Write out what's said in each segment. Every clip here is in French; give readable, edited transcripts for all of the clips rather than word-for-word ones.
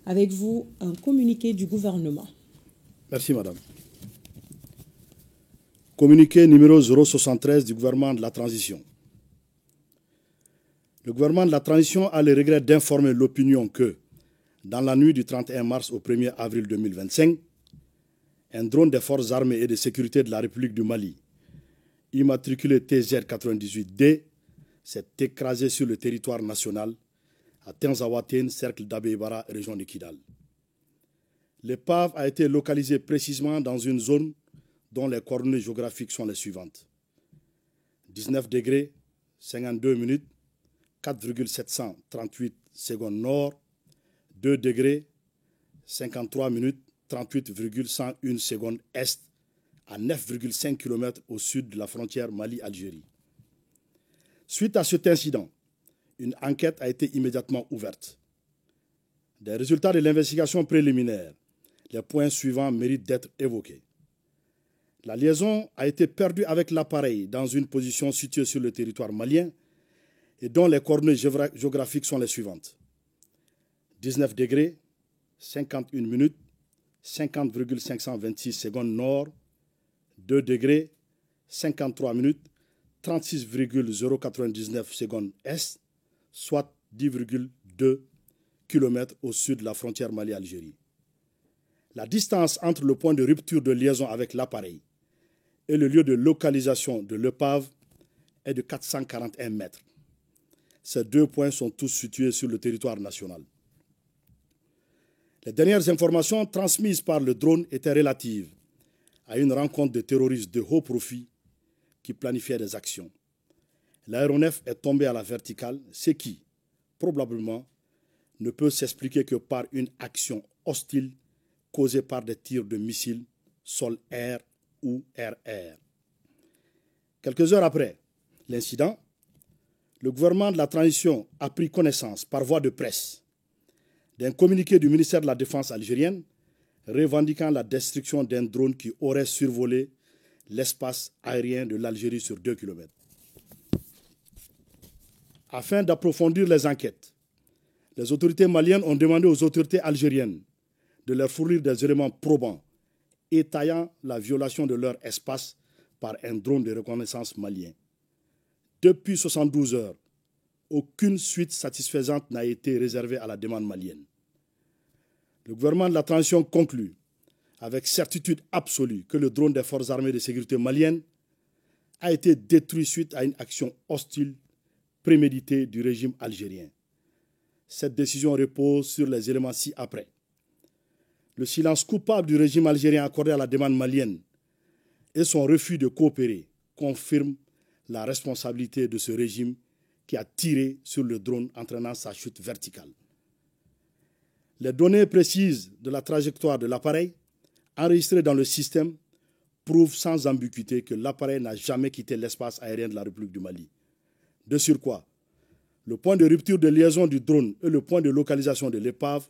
Avec vous, un communiqué du gouvernement. Merci, madame. Communiqué numéro 073 du gouvernement de la transition. Le gouvernement de la transition a le regret d'informer l'opinion que, dans la nuit du 31 mars au 1er avril 2025, un drone des forces armées et de sécurité de la République du Mali, immatriculé TZ98D, s'est écrasé sur le territoire national à Tenzawatène, cercle d'Abébara, région de Kidal. L'épave a été localisée précisément dans une zone dont les coordonnées géographiques sont les suivantes. 19 degrés, 52 minutes, 4,738 secondes nord, 2 degrés, 53 minutes, 38,101 secondes est, à 9,5 km au sud de la frontière Mali-Algérie. Suite à cet incident, une enquête a été immédiatement ouverte. Des résultats de l'investigation préliminaire, les points suivants méritent d'être évoqués. La liaison a été perdue avec l'appareil dans une position située sur le territoire malien et dont les coordonnées géographiques sont les suivantes. 19 degrés, 51 minutes, 50,526 secondes nord, 2 degrés, 53 minutes, 36,099 secondes est, soit 10,2 km au sud de la frontière Mali-Algérie. La distance entre le point de rupture de liaison avec l'appareil et le lieu de localisation de l'épave est de 441 mètres. Ces deux points sont tous situés sur le territoire national. Les dernières informations transmises par le drone étaient relatives à une rencontre de terroristes de haut profil qui planifiaient des actions. L'aéronef est tombé à la verticale, ce qui, probablement, ne peut s'expliquer que par une action hostile causée par des tirs de missiles sol-air ou air-air. Quelques heures après l'incident, le gouvernement de la transition a pris connaissance par voie de presse d'un communiqué du ministère de la Défense algérienne revendiquant la destruction d'un drone qui aurait survolé l'espace aérien de l'Algérie sur 2 km. Afin d'approfondir les enquêtes, les autorités maliennes ont demandé aux autorités algériennes de leur fournir des éléments probants étayant la violation de leur espace par un drone de reconnaissance malien. Depuis 72 heures, aucune suite satisfaisante n'a été réservée à la demande malienne. Le gouvernement de la transition conclut avec certitude absolue que le drone des forces armées de sécurité maliennes a été détruit suite à une action hostile préméditée du régime algérien. Cette décision repose sur les éléments ci-après. Le silence coupable du régime algérien accordé à la demande malienne et son refus de coopérer confirment la responsabilité de ce régime qui a tiré sur le drone entraînant sa chute verticale. Les données précises de la trajectoire de l'appareil enregistrées dans le système prouvent sans ambiguïté que l'appareil n'a jamais quitté l'espace aérien de la République du Mali. De surcroît, le point de rupture de liaison du drone et le point de localisation de l'épave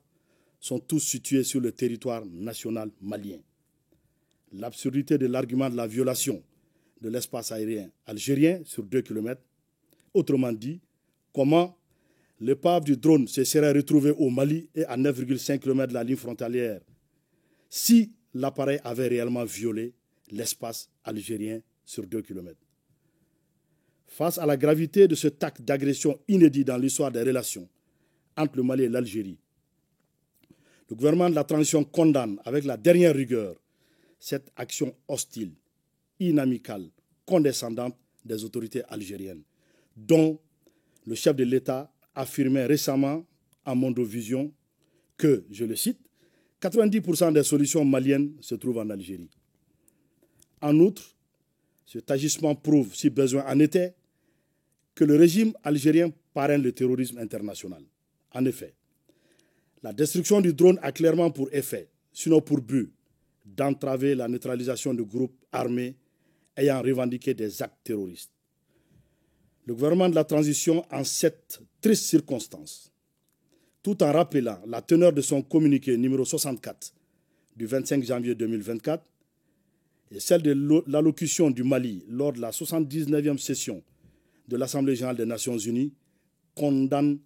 sont tous situés sur le territoire national malien. L'absurdité de l'argument de la violation de l'espace aérien algérien sur 2 km, autrement dit, comment l'épave du drone se serait retrouvée au Mali et à 9,5 km de la ligne frontalière si l'appareil avait réellement violé l'espace algérien sur 2 km. Face à la gravité de cet acte d'agression inédit dans l'histoire des relations entre le Mali et l'Algérie, le gouvernement de la transition condamne avec la dernière rigueur cette action hostile, inamicale, condescendante des autorités algériennes, dont le chef de l'État affirmait récemment à Mondovision que, je le cite, 90% des solutions maliennes se trouvent en Algérie. En outre, cet agissement prouve, si besoin en était, que le régime algérien parraine le terrorisme international. En effet, la destruction du drone a clairement pour effet, sinon pour but, d'entraver la neutralisation de groupes armés ayant revendiqué des actes terroristes. Le gouvernement de la transition, en cette triste circonstance, tout en rappelant la teneur de son communiqué numéro 64 du 25 janvier 2024 et celle de l'allocution du Mali lors de la 79e session de l'Assemblée générale des Nations unies, condamne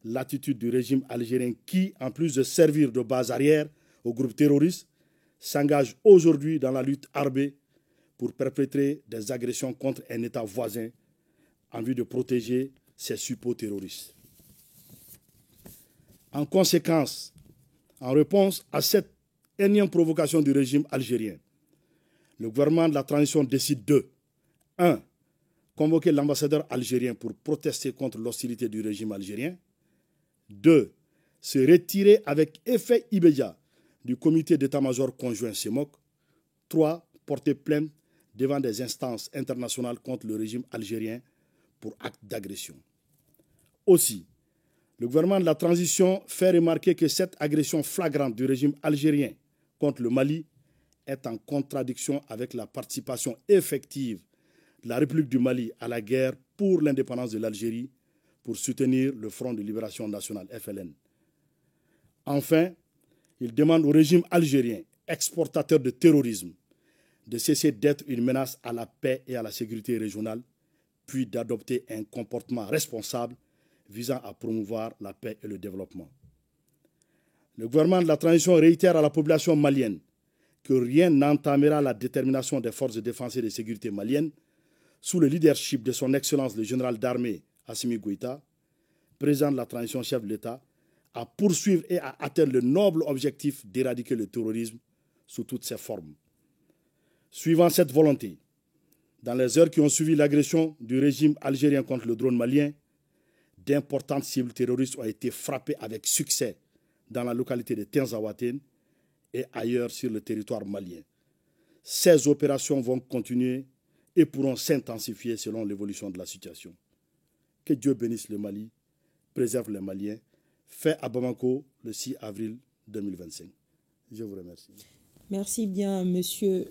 l'attitude du régime algérien qui, en plus de servir de base arrière aux groupes terroristes, s'engage aujourd'hui dans la lutte armée pour perpétrer des agressions contre un État voisin en vue de protéger ses suppôts terroristes. En conséquence, en réponse à cette énième provocation du régime algérien, le gouvernement de la transition décide de 1. Convoquer l'ambassadeur algérien pour protester contre l'hostilité du régime algérien. 2. Se retirer avec effet immédiat du comité d'état-major conjoint CEMOC. 3. Porter plainte devant des instances internationales contre le régime algérien pour acte d'agression. Aussi, le gouvernement de la transition fait remarquer que cette agression flagrante du régime algérien contre le Mali est en contradiction avec la participation effective de la République du Mali à la guerre pour l'indépendance de l'Algérie pour soutenir le Front de Libération Nationale, FLN. Enfin, il demande au régime algérien, exportateur de terrorisme, de cesser d'être une menace à la paix et à la sécurité régionale, puis d'adopter un comportement responsable visant à promouvoir la paix et le développement. Le gouvernement de la transition réitère à la population malienne que rien n'entamera la détermination des forces de défense et de sécurité maliennes sous le leadership de son Excellence le général d'armée Assimi Goïta, président de la transition chef de l'État, à poursuivre et à atteindre le noble objectif d'éradiquer le terrorisme sous toutes ses formes. Suivant cette volonté, dans les heures qui ont suivi l'agression du régime algérien contre le drone malien, d'importantes cibles terroristes ont été frappées avec succès dans la localité de Tinzaouatène et ailleurs sur le territoire malien. Ces opérations vont continuer et pourront s'intensifier selon l'évolution de la situation. Que Dieu bénisse le Mali, préserve les Maliens. Fait à Bamako le 6 avril 2025. Je vous remercie. Merci bien, monsieur.